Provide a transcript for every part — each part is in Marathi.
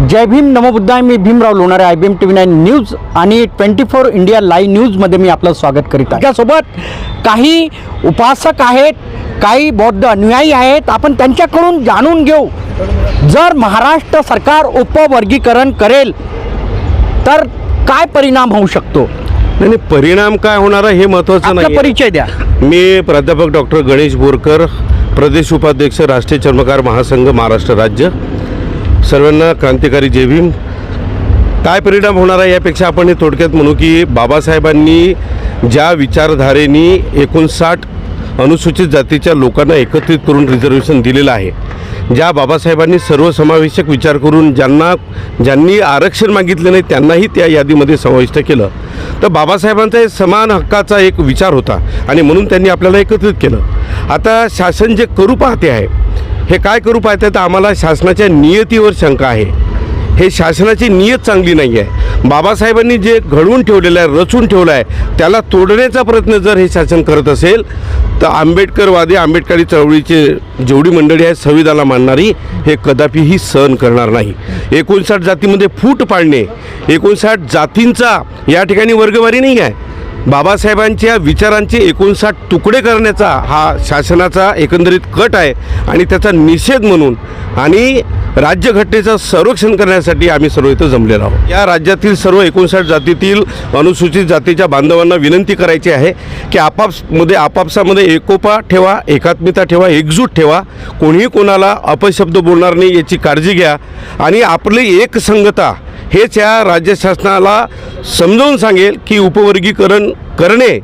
जय भीम नमो बुद्धाय. मी Bhimrao Lonare. IBM TV9 news आणि 24 इंडिया लाईव्ह न्यूजमध्ये मी आपलं स्वागत करीत आहे. त्यासोबत काही उपासक आहेत, काही बौद्ध अनुयायी आहेत. आपण त्यांच्याकडून जाणून घेऊ, जर महाराष्ट्र सरकार उपवर्गीकरण करेल तर काय परिणाम होऊ शकतो. नाही, परिणाम काय होणार हे महत्त्वाचं नाही. परिचय द्या. मी प्राध्यापक डॉक्टर गणेश बोरकर, प्रदेश उपाध्यक्ष, राष्ट्रीय चर्मकार महासंघ, महाराष्ट्र राज्य. सर्वांना क्रांतिकारी जय भीम. काय परिणाम होणार आहे यापेक्षा आपण हे थोडक्यात म्हणू की बाबासाहेबांनी ज्या विचारधारेनी 59 अनुसूचित जातीच्या लोकांना एकत्रित करून रिझर्वेशन दिलेलं आहे, ज्या बाबासाहेबांनी सर्वसमावेशक विचार करून ज्यांनी आरक्षण मागितले नाही त्यांनाही त्या यादीमध्ये समाविष्ट केलं, तर बाबासाहेबांचा समान हक्काचा एक विचार होता आणि म्हणून त्यांनी आपल्याला एकत्रित केलं. आता शासन जे करू पाहते आहे, हे काय करू पाहते, तर आम्हाला शासनाच्या नियतीवर शंका आहे. हे शासनाची नियत चांगली नाही आहे. बाबासाहेबांनी जे घडवून ठेवलेलं आहे, रचून ठेवलं आहे, त्याला तोडण्याचा प्रयत्न जर हे शासन करत असेल तर आंबेडकरवादी, आंबेडकरी चळवळीचे जेवढी मंडळी आहे संविधानाला मानणारी, हे कदापिही सहन करणार नाही. 59 जातीमध्ये फूट पाडणे, 59 जातींचा या ठिकाणी वर्गवारी नाही आहे. बाबासाहेबांच्या विचारांचे 59 तुकडे करण्याचा हा शासनाचा एकंदरीत कट आहे आणि त्याचा निषेध म्हणून आणि राज्यघटनेचं संरक्षण करण्यासाठी आम्ही सर्व इथं जमलेलो आहोत. या राज्यातील सर्व 59 जातीतील अनुसूचित जातीच्या बांधवांना विनंती करायची आहे की आपापसामध्ये एकोपा ठेवा, एकात्मता ठेवा, एकजूट ठेवा. कोणीही कोणाला अपशब्द बोलणार नाही याची काळजी घ्या आणि आपली एकसंगता हेच या राज्य शासनाला समजावून सांगेल की उपवर्गीकरण करणे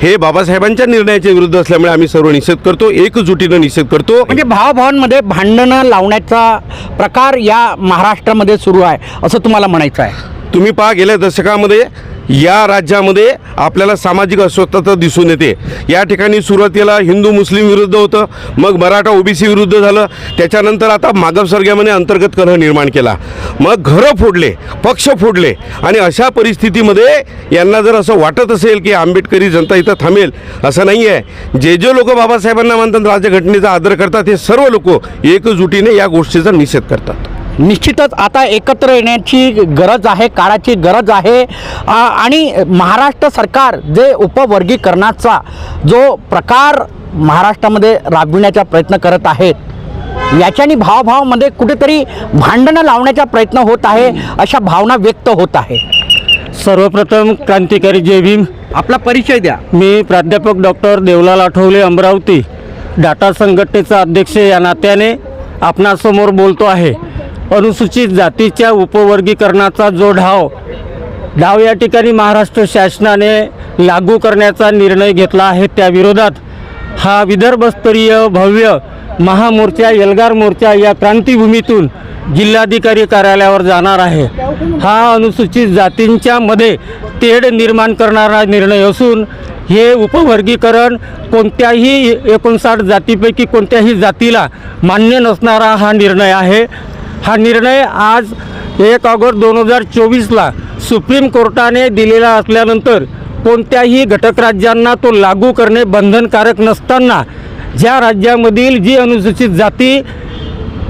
हे बाबासाहेबांच्या निर्णयाच्या विरुद्ध असल्यामुळे आम्ही सर्व निषेध करतो, एकजुटीनं निषेध करतो. म्हणजे भावाभावांमध्ये भांडणं लावण्याचा प्रकार या महाराष्ट्रामध्ये सुरू आहे असं तुम्हाला म्हणायचं आहे. तुम्ही पहा, गेल्या दशकामध्ये या राज्यामध्ये आपल्याला सामाजिक अस्वस्थता दिसून येते. या ठिकाणी सुरुवातीला हिंदू मुस्लिम विरुद्ध होतं, मग मराठा OBC विरुद्ध झालं, त्याच्यानंतर आता मागासवर्गीयामध्ये अंतर्गत कलह निर्माण केला, मग घरं फोडले, पक्ष फोडले. आणि अशा परिस्थितीमध्ये यांना जर असं वाटत असेल की आंबेडकरी जनता इथं थांबेल, असं नाही आहे. जे लोक बाबासाहेबांना मानतात, राज्यघटनेचा आदर करतात, हे सर्व लोक एकजुटीने या गोष्टीचा निषेध करतात. निश्चितच आता एकत्र येण्याची गरज आहे, काळाची गरज आहे. आणि महाराष्ट्र सरकार जे उपवर्गीकरणाचा जो प्रकार महाराष्ट्रामध्ये राबविण्याचा प्रयत्न करत आहेत, याच्यानी भावाभावामध्ये कुठेतरी भांडणं लावण्याचा प्रयत्न होत आहे, अशा भावना व्यक्त होत आहे. सर्वप्रथम क्रांतिकारी जय भीम. आपला परिचय द्या. मी प्राध्यापक डॉक्टर देवलाल आठवले, अमरावती, डाटा संघटनेचा अध्यक्ष या नात्याने आपणासमोर बोलतो आहे. अनुसूचित जातीच्या उपवर्गीकरणाचा जो डाव या ठिकाणी महाराष्ट्र शासनाने लागू करण्याचा निर्णय घेतला आहे, त्या विरोधात हा विदर्भस्तरीय भव्य महामोर्चा, एल्गार मोर्चा या क्रांतीभूमीतून जिल्हाधिकारी कार्यालयावर जाणार आहे. हा अनुसूचित जातींच्या मध्ये तेढ निर्माण करणारा निर्णय असून हे उपवर्गीकरण कोणत्याही 59 जातीपैकी कोणत्याही जातीला मान्य नसणारा हा निर्णय आहे. हा निर्णय आज 1 ऑगस्ट 2024ला सुप्रीम कोर्टाने दिलेला असल्यानंतर कोणत्याही घटक राज्यांना तो लागू करणे बंधनकारक नसताना, ज्या राज्यामधील जी अनुसूचित जाती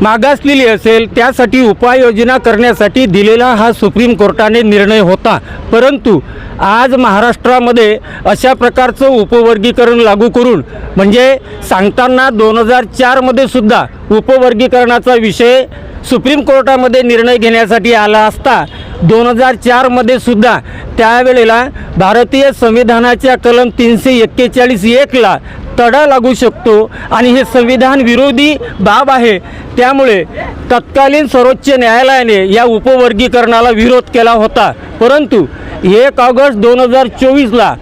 मागासलेली असेल त्यासाठी उपाययोजना करण्यासाठी दिलेला हा सुप्रीम कोर्टाने निर्णय होता. परंतु आज महाराष्ट्रामध्ये अशा प्रकारचं उपवर्गीकरण लागू करून, म्हणजे सांगताना 2004मध्ये सुद्धा उपवर्गीकरणाचा विषय सुप्रीम कोर्टामध्ये निर्णय घेण्यासाठी आला असता 2004मध्ये सुद्धा त्यावेळेला भारतीय संविधानाच्या कलम 341ला तडा लागू शकतो आणि हे संविधान विरोधी बाब आहे. त्यामुळे तत्कालीन सर्वोच्च न्यायालयाने या उपवर्गीकरणाला विरोध केला होता. परंतु 1 ऑगस्ट 2024ला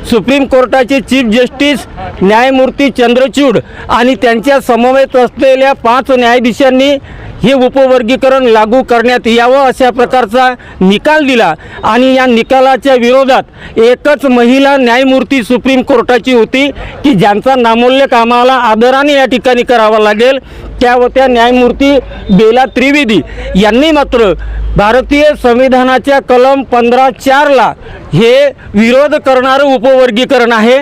सुप्रीम कोर्टाचे चीफ जस्टिस न्यायमूर्ती चंद्रचूड आणि त्यांच्या समवेत असलेल्या 5 न्यायाधीशांनी हे उपवर्गीकरण लागू करण्यात यावं अशा प्रकारचा निकाल दिला आणि या निकालाच्या विरोधात एकच महिला न्यायमूर्ती सुप्रीम कोर्टाची होती की ज्यांचा नामोल्लेख आम्हाला आदराने या ठिकाणी करावा लागेल. त्या न्यायमूर्ती बेला त्रिवेदी यांनी मात्र भारतीय संविधानाच्या कलम 15(4) ला हे विरोध करणारं उपवर्गीकरण आहे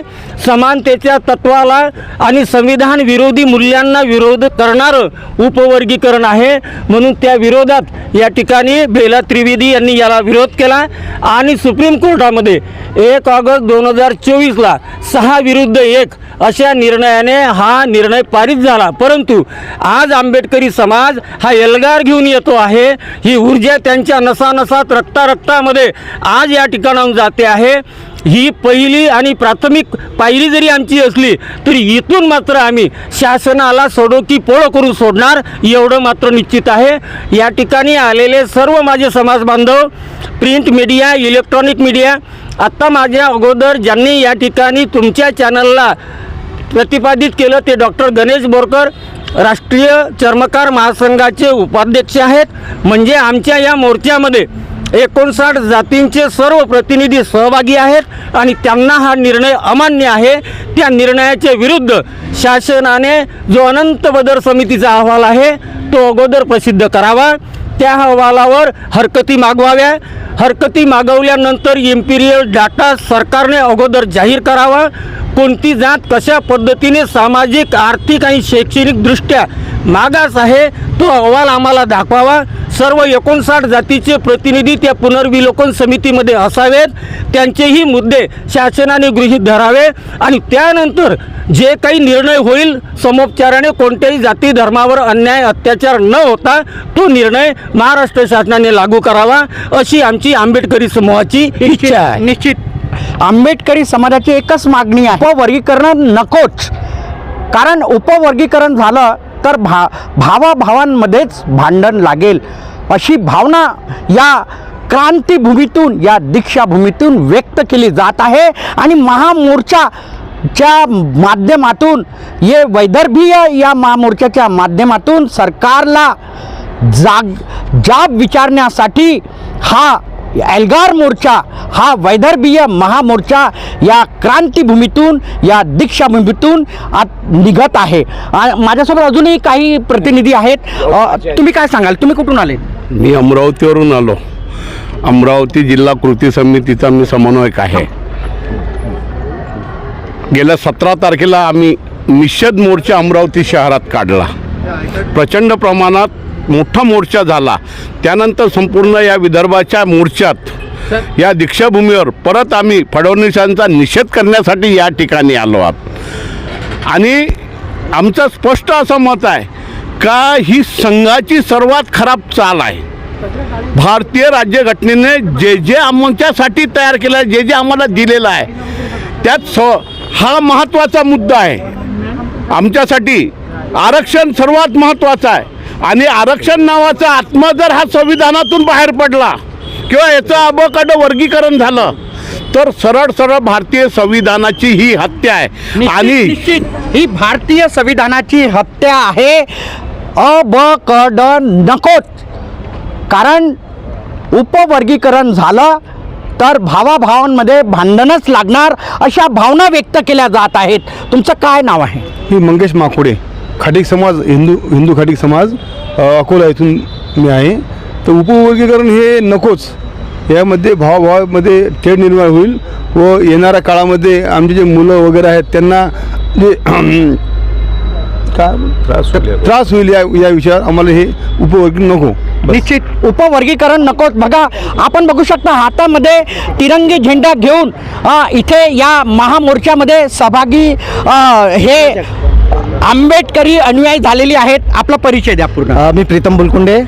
समानतेच्या तत्वाला आणि संविधान विरोधी मूल्यांना विरोध करणारं उपवर्गीकरण आहे. म्हणून त्या विरोधात या ठिकाणी बेला त्रिवेदी यांनी याला विरोध केला आणि सुप्रीम कोर्टामध्ये 1 ऑगस्ट 2024ला 6-1 अशा निर्णयाने हा निर्णय पारित झाला. परंतु आज आंबेडकरी समाज हा एल्गार घेऊन येतो आहे. ही ऊर्जा त्यांच्या नसानसात रक्तामध्ये आज या ठिकाणाहून जाते आहे. ही पहिली आणि प्राथमिक पायरी जरी आमची असली तरी इथून मात्र आम्ही शासनाला सोडो की पोळो करून सोडणार एवढं मात्र निश्चित आहे. या ठिकाणी आलेले सर्व माझे समाज बांधव, प्रिंट मीडिया, इलेक्ट्रॉनिक मीडिया, आत्ता माझ्या अगोदर ज्यांनी या ठिकाणी तुमच्या चॅनलला प्रतिपादित केलं ते डॉक्टर गणेश बोरकर, राष्ट्रीय चर्मकार महासंघाचे उपाध्यक्ष आहेत. म्हणजे आमच्या या मोर्चामध्ये 59 जातींचे सर्व प्रतिनिधी सहभागी आहेत आणि त्यांना हा निर्णय अमान्य आहे. त्या निर्णयाच्या विरुद्ध शासनाने जो अनंत बदर समितीचा अहवाल आहे तो अगोदर प्रसिद्ध करावा. त्या अहवालावर हरकती मागवाव्या. हरकती मागवल्यानंतर इम्पिरियल डाटा सरकारने अगोदर जाहीर करावा. कोणती जात कशा पद्धतीने सामाजिक, आर्थिक आणि शैक्षणिकदृष्ट्या मागास आहे तो अहवाल आम्हाला दाखवावा. सर्व 59 जातीचे प्रतिनिधी त्या पुनर्विलोकन समितीमध्ये असावेत. त्यांचेही मुद्दे शासनाने गृहीत धरावे आणि त्यानंतर जे काही निर्णय होईल समोपचाराने कोणत्याही जाती धर्मावर अन्याय अत्याचार न होता तो निर्णय महाराष्ट्र शासनाने लागू करावा अशी आमची आंबेडकरी समूहाची इच्छा आहे. निश्चित आंबेडकरी समाजाची एकच मागणी आहे, उपवर्गीकरण नकोच. कारण उपवर्गीकरण झालं तर भावाभावांमध्येच भांडण लागेल अशी भावना या क्रांतीभूमीतून, या दीक्षाभूमीतून व्यक्त केली जात आहे. आणि महामोर्चाच्या माध्यमातून, ये वैदर्भीय या महामोर्चाच्या माध्यमातून सरकारला जाब विचारण्यासाठी हा एल्गार मोर्चा, हा वैदर्भीय महामोर्चा या क्रांतीभूमीतून, या दीक्षाभूमीतून निघत आहे. माझ्यासोबत अजूनही काही प्रतिनिधी आहेत. तुम्ही काय सांगाल, तुम्ही कुठून आले? मी अमरावतीवरून आलो. अमरावती जिल्हा कृती समितीचा मी समन्वयक आहे. गेल्या 17 तारखेला आम्ही निषेध मोर्चा अमरावती शहरात काढला. प्रचंड प्रमाणात मोठा मोर्चा झाला. त्यानंतर संपूर्ण या विदर्भाच्या मोर्चात या दीक्षाभूमीवर परत आम्ही फडणवीसांचा निषेध करण्यासाठी या ठिकाणी आलो आहोत. आणि आमचं स्पष्ट असं मत आहे का ही संघाची सर्वात खराब चाल आहे. भारतीय राज्यघटनेने जे जे आमच्यासाठी तयार केलं आहे, जे जे आम्हाला दिलेलं आहे त्यात हा महत्त्वाचा मुद्दा आहे. आमच्यासाठी आरक्षण सर्वात महत्त्वाचं आहे. आणि आरक्षण नावाचा आत्मा जर हा संविधानातून बाहेर पडला किंवा याचं अबकड वर्गीकरण झालं तर सरळ सरळ भारतीय संविधानाची ही हत्या आहे. आणि ही भारतीय संविधानाची हत्या आहे. अबकड नकोच. कारण उपवर्गीकरण झालं तर भावाभावांमध्ये भांडणच लागणार अशा भावना व्यक्त केल्या जात आहेत. तुमचं काय नाव आहे? मी मंगेश माकुडे, खाटीक समाज, हिंदू खाटीक समाज, अकोला इथून मी आहे. तर उपवर्गीकरण हे नकोच. यामध्ये भावाभावामध्ये तेढ निर्माण होईल व येणाऱ्या काळामध्ये आमचे जे मुलं वगैरे आहेत त्यांना जे त्रास होईल या विषयावर आम्हाला हे उपवर्गीकरण नको. निश्चित उपवर्गीकरण नकोच. बघा, आपण बघू शकता हातामध्ये तिरंगी झेंडा घेऊन इथे या महामोर्चामध्ये सहभागी हे आंबेडकरी अनुयायी झालेली आहेत. आपला परिचय द्या पूर्ण. मी प्रीतम बुलकुंडे,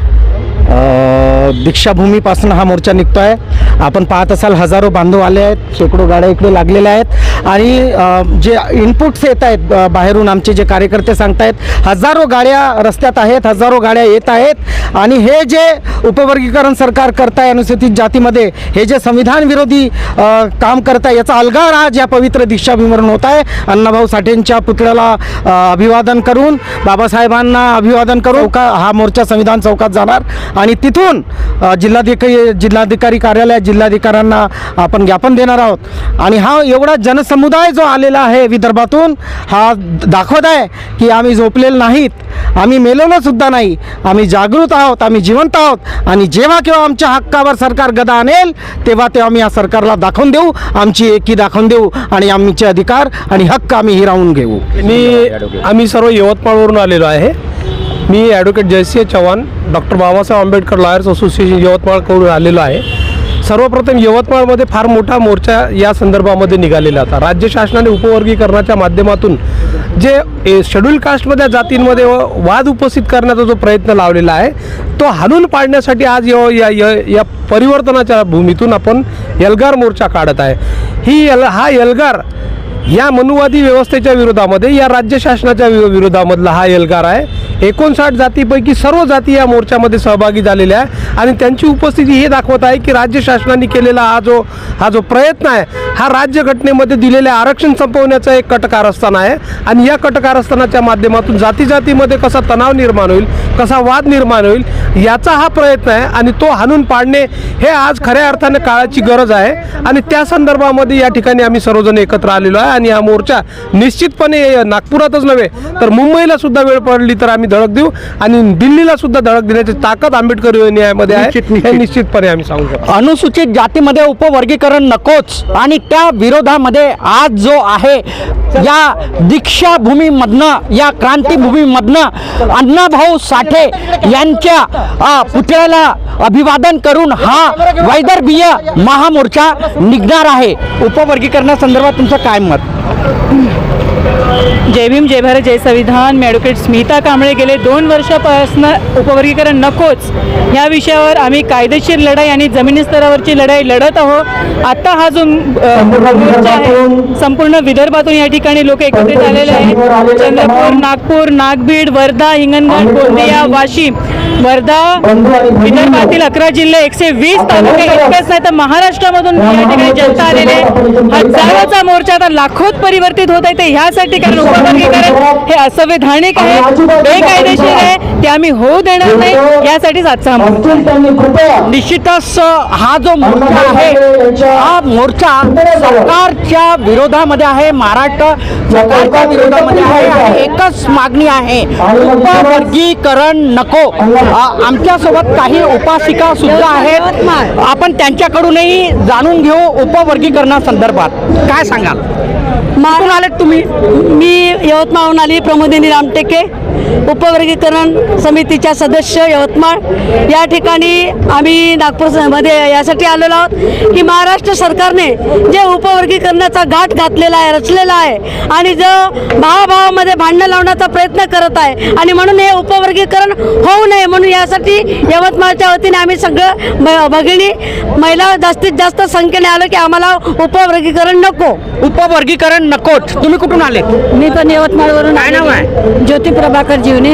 दीक्षाभूमीपासून हा मोर्चा निघतो आहे. आपण पाहत असाल हजारो बांधव आले आहेत, शेकडो गाड्या इकडे लागलेल्या आहेत आणि जे इनपुट्स येत आहेत बाहेरून आमचे जे कार्यकर्ते सांगतायत, हजारो गाड्या रस्त्यात आहेत, हजारो गाड्या येत आहेत. आणि हे जे उपवर्गीकरण सरकार करत आहे अनुसूचित जातीमध्ये, हे जे संविधान विरोधी काम करत आहे, याचा अलगाव आज या पवित्र दीक्षाभूमीवरून होत आहे. अण्णाभाऊ साठेंच्या पुतळ्याला अभिवादन करून, बाबासाहेबांना अभिवादन करून हा मोर्चा संविधान चौकात जाणार आणि तिथून जिल्हाधिकारी कार्यालयात जिल्हाधिकाऱ्यांना आपण ज्ञापन देणार आहोत. आणि हा एवढा जनसमुदाय जो आलेला आहे विदर्भातून, हा दाखवत आहे की आम्ही झोपलेलो नाहीत, आम्ही मेलेलो सुद्धा नाही, आम्ही जागृत आहोत, आम्ही जिवंत आहोत आणि जेव्हा केव्हा आमच्या हक्कावर सरकार गदा आणेल तेव्हा ते आम्ही या सरकारला दाखवून देऊ, आमची एकी दाखवून देऊ आणि आमचे अधिकार आणि हक्क आम्ही हिरावून घेऊ. आम्ही सर्व यवतमाळवरून आलेलो आहे. मी advocate Jaisingh Chavan, doctor Babasaheb Ambedkar lawyers association यवतमाळकडून आलेलो आहे. सर्वप्रथम यवतमाळमध्ये फार मोठा मोर्चा या संदर्भामध्ये निघालेला होता. राज्य शासनाने उपवर्गीकरणाच्या माध्यमातून जे शेड्यूल कास्टमधल्या जातींमध्ये वाद उपस्थित करण्याचा जो प्रयत्न लावलेला आहे तो हाणून पाडण्यासाठी आज या परिवर्तनाच्या भूमीतून आपण एल्गार मोर्चा काढत आहे. हा एल्गार या मनुवादी व्यवस्थेच्या विरोधामध्ये, या राज्य शासनाच्या विरोधामधला हा एल्गार आहे. 59 जातीपैकी सर्व जाती या मोर्चामध्ये सहभागी झालेल्या आहे आणि त्यांची उपस्थिती हे दाखवत आहे की राज्य शासनाने केलेला हा जो प्रयत्न आहे हा राज्यघटनेमध्ये दिलेले आरक्षण संपवण्याचा एक कटकारस्थान आहे आणि या कटकारस्थानाच्या माध्यमातून जातीमध्ये कसा तणाव निर्माण होईल, कसा वाद निर्माण होईल याचा हा प्रयत्न आहे आणि तो हाणून पाडणे हे आज खऱ्या अर्थाने काळाची गरज आहे आणि त्या संदर्भामध्ये या ठिकाणी आम्ही सर्वजण एकत्र आलेलो आहे आणि हा मोर्चा निश्चितपणे नागपुरातच नव्हे तर मुंबईला सुद्धा वेळ पडली तर आम्ही धडक देऊ आणि दिल्लीला सुद्धा धडक देण्याची ताकद आंबेडकर न्यायामध्ये आहे हे निश्चितपणे आम्ही सांगू शकतो. अनुसूचित जातीमध्ये उपवर्गीकरण नकोच आणि त्या विरोधामध्ये आज जो आहे या दीक्षाभूमीमधनं, या क्रांतीभूमीमधनं अण्णाभाऊ साठे यांच्या पुतळ्याला अभिवादन करून हा वैदर्भीय महामोर्चा निघणार आहे. उपवर्गीकरणासंदर्भात तुमचं काय मत? जय भीम, जय भारत, जय संविधान. मी ॲडव्होकेट स्मिता कांबळे गेले 2 वर्षापासून उपवर्गीकरण नकोच ह्या विषयावर आम्ही कायदेशीर लढाई आणि जमिनी स्तरावरची लढाई लढत आहोत. आता हा जो मोर्चा आहे संपूर्ण विदर्भातून या ठिकाणी लोक एकत्रित आलेले आहेत. चंद्रपूर, नागपूर, नागभीड, वर्धा, हिंगणघाट, गोंदिया, वाशिम, वर्धा, विदर्भातील 11 जिल्हे, 120 तालुके इतकेच नाही तर महाराष्ट्रामधून या ठिकाणी जनता आलेली आहे. हजारोचा मोर्चा आता लाखोत परिवर्तित होत आहे ते ह्यासाठी कारण उपवर्गीकरण हे असंवैधानिक आहे, बेकायदेशीर आहे, ते आम्ही होऊ देणार नाही. यासाठीच आजचा हा मोर्चा. निश्चितच हा जो मोर्चा आहे हा मोर्चा सरकारच्या विरोधामध्ये आहे, महाराष्ट्र सरकारच्या विरोधामध्ये आहे आणि एकच मागणी आहे, उपवर्गीकरण नको. आमच्यासोबत काही उपासिका सुद्धा आहेत, आपण त्यांच्याकडूनही जाणून घेऊ उपवर्गीकरणासंदर्भात. काय सांगाल? कुठून आलेत तुम्ही? मी यवतमाळहून आली, प्रमोदिनी रामटेके, उपवर्गीकरण समितीच्या सदस्य यवतमाळ. या ठिकाणी आम्ही नागपूरमध्ये यासाठी आलेलो आहोत की महाराष्ट्र सरकारने जे उपवर्गीकरणाचा गाठ घातलेला आहे, रचलेला आहे आणि जो भावाभावामध्ये भांडणं लावण्याचा प्रयत्न करत आहे आणि म्हणून हे उपवर्गीकरण होऊ नये म्हणून यासाठी यवतमाळच्या वतीने आम्ही सगळं भगिनी महिला जास्तीत जास्त संख्येने आलो की आम्हाला उपवर्गीकरण नको. उपवर्गीकरण नकोच. तुम्ही कुठून आले? मी पण यवतमाळवरून. काय नाव आहे? ज्योती प्रभाकर जीवने.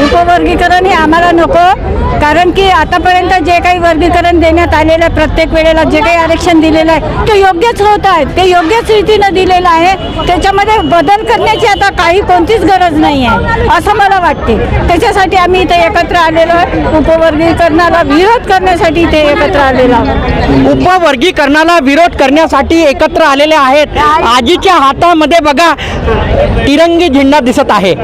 उपवर्गीकरण हे आम्हाला नको कारण की आतापर्यंत जे काही वर्गीकरण देण्यात आलेलं आहे, प्रत्येक वेळेला जे काही आरक्षण दिलेलं आहे ते योग्यच होत आहे, ते योग्यच रीतीनं दिलेलं आहे. त्याच्यामध्ये बदल करण्याची आता काही कोणतीच गरज नाही आहे असं मला वाटते. त्याच्यासाठी आम्ही इथे एकत्र आलेलो आहे, उपवर्गीकरणाला विरोध करण्यासाठी इथे एकत्र आलेलो आहोत. उपवर्गीकरणाला विरोध करण्यासाठी एकत्र आलेले आहेत. आजीच्या हातामध्ये बघा तिरंगी झेंडा दिसत आहे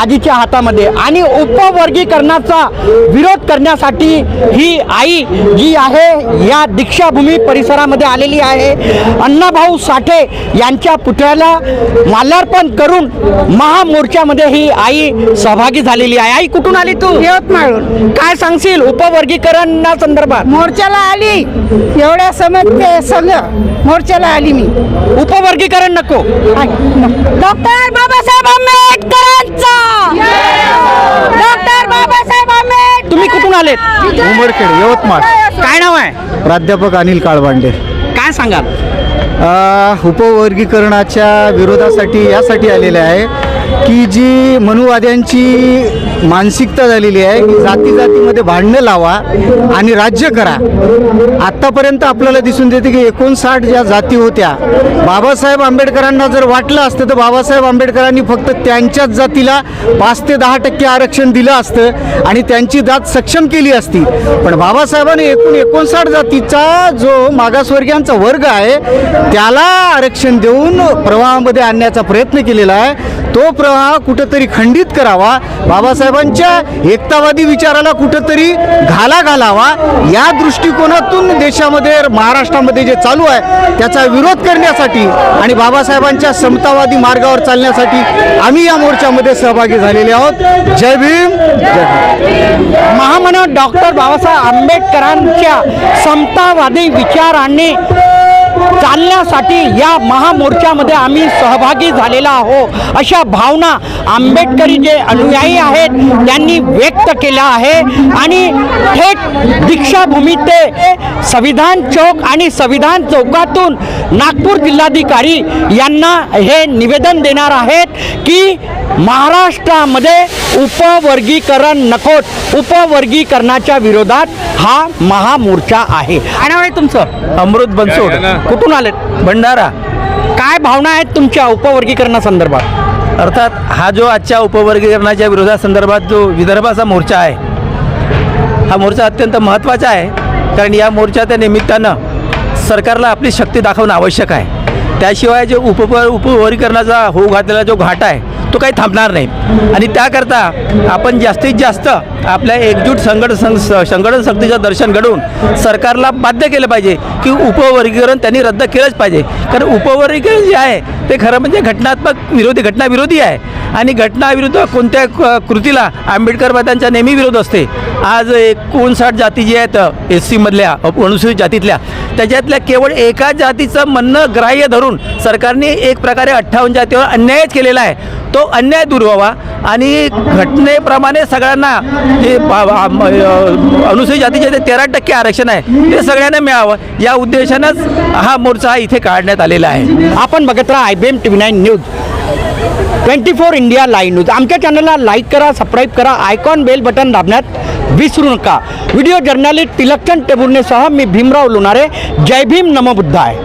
आजीच्या हातामध्ये आणि उपवर्गीकरणाचा विरोध करण्यासाठी ही आई जी आहे या दीक्षाभूमी परिसरामध्ये आलेली आहे. अण्णाभाऊ साठे यांच्या पुतळ्याला माल्यार्पण करून महामोर्चामध्ये ही आई सहभागी झालेली आहे. आई कुठून आली तू? यवतमाळहून. काय सांगशील उपवर्गीकरणा संदर्भात? मोर्चाला आली, एवढ्या समजते सगळं मोर्चाला आली मी. उपवर्गीकरण नको. डॉक्टर बाबासाहेब आंबेडकरांचा, डॉक्टर बाबासाहेब आंबेडकर. तुम्ही कुठून आलेत? उमरखेड, यवतमाळ. काय नाव आहे? प्राध्यापक अनिल काळबांडे. काय सांगाल? उपवर्गीकरणाच्या विरोधासाठी यासाठी आलेले आहे की जी मनुवाद्यांची मानसिकता झालेली आहे की जाती जातीमध्ये भांडणं लावा आणि राज्य करा. आत्तापर्यंत आपल्याला दिसून देते की 59 ज्या जाती होत्या, बाबासाहेब आंबेडकरांना जर वाटलं असतं तर बाबासाहेब आंबेडकरांनी फक्त त्यांच्याच जातीला 5 ते 10% आरक्षण दिलं असतं आणि त्यांची जात सक्षम केली असती. पण बाबासाहेबांनी एकूण 59 जातीचा जो मागासवर्गीयांचा वर्ग आहे त्याला आरक्षण देऊन प्रवाहामध्ये आणण्याचा प्रयत्न केलेला आहे. तो प्रवाह कुठंतरी खंडित करावा, बाबासाहेबांच्या एकतावादी विचाराला कुठंतरी घाला घालावा, या दृष्टिकोनातून देशामध्ये महाराष्ट्रामध्ये जे चालू आहे त्याचा विरोध करण्यासाठी आणि बाबासाहेबांच्या समतावादी मार्गावर चालण्यासाठी आम्ही या मोर्चामध्ये सहभागी झालेले आहोत. जय भीम, जय भारत. महामानव डॉक्टर बाबासाहेब आंबेडकरांच्या समतावादी विचारांनी चालण्यासाठी या महामोर्चामध्ये आम्ही सहभागी झालेला आहोत, अशा भावना आंबेडकरी जे अनुयायी आहेत त्यांनी व्यक्त केल्या आहे. आणि थेट दीक्षाभूमी ते संविधान चौक आणि संविधान चौकातून नागपूर जिल्हाधिकारी यांना हे निवेदन देणार आहेत की महाराष्ट्रामध्ये उपवर्गीकरण नकोच, उपवर्गीकरणाच्या विरोधात हा महामोर्चा आहे. काय नाव आहे तुमचं? अमृत बनसोड, कुठून आलेत? भंडारा. काय भावना आहेत तुमच्या उपवर्गीकरणासंदर्भात? अर्थात हा जो आजच्या उपवर्गीकरणाच्या विरोधासंदर्भात जो विदर्भाचा मोर्चा आहे, हा मोर्चा अत्यंत महत्त्वाचा आहे. कारण या मोर्चाच्या निमित्तानं सरकारला आपली शक्ती दाखवणं आवश्यक आहे. त्याशिवाय जे उपवर्गीकरणाचा होऊ घातलेला जो घाट आहे तो काही थांबणार नाही. आणि त्याकरता आपण जास्तीत जास्त आपल्या एकजूट संघटन शक्तीचं दर्शन घडवून सरकारला बाध्य केलं पाहिजे की उपवर्गीकरण त्यांनी रद्द केलंच पाहिजे. कारण उपवर्गीकरण जे आहे ते खरं म्हणजे घटनाविरोधी आहे. आणि घटनाविरुद्ध कोणत्या कृतीला आंबेडकरवाद्यांचा नेहमी विरोध असते. आज 59 जाती जी आहेत SC मधल्या अनुसूचित जातीतल्या, त्याच्यातल्या केवळ एका जातीचं म्हणणं ग्राह्य धरून सरकारने एक प्रकारे 58 जातीवर अन्यायच केलेला आहे. तो अन्याय दूर व्हावा आणि घटनेप्रमाणे सगळ्यांना जे अनुसूचित जातीचे 13% आरक्षण आहे ते सगळ्यांना मिळावं, या उद्देशानंच हा मोर्चा इथे काढण्यात आलेला आहे. आपण बघत राहा IBM TV9 news, 24 India live news. आमच्या चॅनलला लाईक करा, सबस्क्राईब करा, आयकॉन बेल बटन दाबण्यात विसरू नका. व्हिडिओ जर्नलिस्ट तिलकचंद टेबुर्नेसह मी भीमराव लोणारे. जय भीम, नमो बुद्धाय.